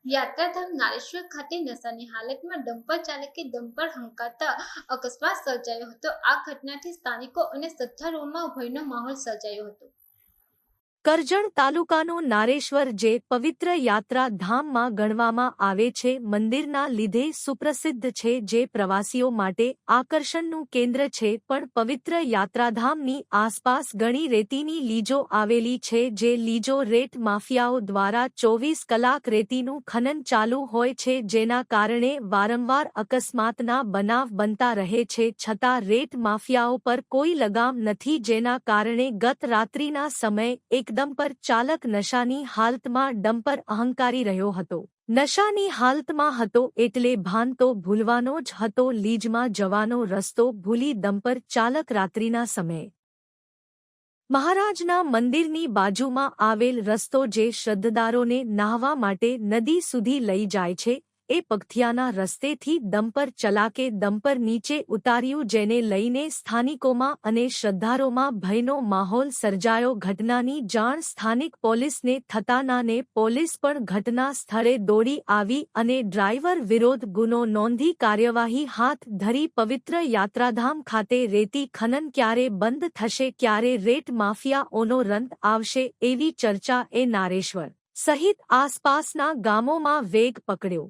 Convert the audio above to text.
યાત્રાધામ નારેશ્વર ખાતે નશાની હાલતમાં ડમ્પર ચાલકે ડમ્પર હંકારતા અકસ્માત સર્જાયો હતો। આ ઘટનાથી સ્થાનિકો અને શ્રદ્ધાળુઓમાં ભયનો માહોલ સર્જાયો હતો। કરજણ તાલુકાનું નારેશ્વર જે પવિત્ર યાત્રા ધામમાં ગણવામાં આવે છે, મંદિરના લીધે સુપ્રસિદ્ધ છે, જે પ્રવાસીઓ માટે આકર્ષણનું કેન્દ્ર છે, પણ પવિત્ર યાત્રાધામની આસપાસ ઘણી રેતીની લીજો આવેલી છે, જે લીજો રેત માફિયાઓ દ્વારા 24 કલાક રેતીનું ખનન ચાલુ હોય છે, જેના કારણે વારંવાર અકસ્માતના બનાવ બનતા રહે છે, છતાં રેત માફિયાઓ પર કોઈ લગામ નથી, જેના કારણે ગત રાત્રિના સમયે ડમ્પર ચાલક નશાની હાલતમાં ડમ્પર અહંકારી રહ્યો હતો। નશાની હાલતમાં હતો એટલે ભાન તો ભૂલવાનો જ હતો। લીજમાં જવાનો રસ્તો ભૂલી ડમ્પર ચાલક રાત્રિના સમયે મહારાજના મંદિરની બાજુમાં આવેલ રસ્તો જે શ્રદ્ધાળુઓને નાહવા માટે નદી સુધી લઈ જાય છે, એ પગથિયાના રસ્તેથી ડમ્પર ચલાકે ડમ્પર નીચે ઉતાર્યું, જેને લઈને સ્થાનિકોમાં અને શ્રદ્ધાળુઓમાં ભયનો માહોલ સર્જાયો। ઘટનાની જાણ સ્થાનિક પોલીસને થતાંને પોલીસ પણ ઘટના સ્થળે દોડી આવી અને ડ્રાઈવર વિરુદ્ધ ગુનો નોંધી કાર્યવાહી હાથ ધરી। પવિત્ર યાત્રાધામ ખાતે રેતી ખનન ક્યારે બંધ થશે, ક્યારે રેત માફિયાઓનો રંત આવશે, એવી ચર્ચા એ નારેશ્વર સહિત આસપાસના ગામોમાં વેગ પકડ્યો।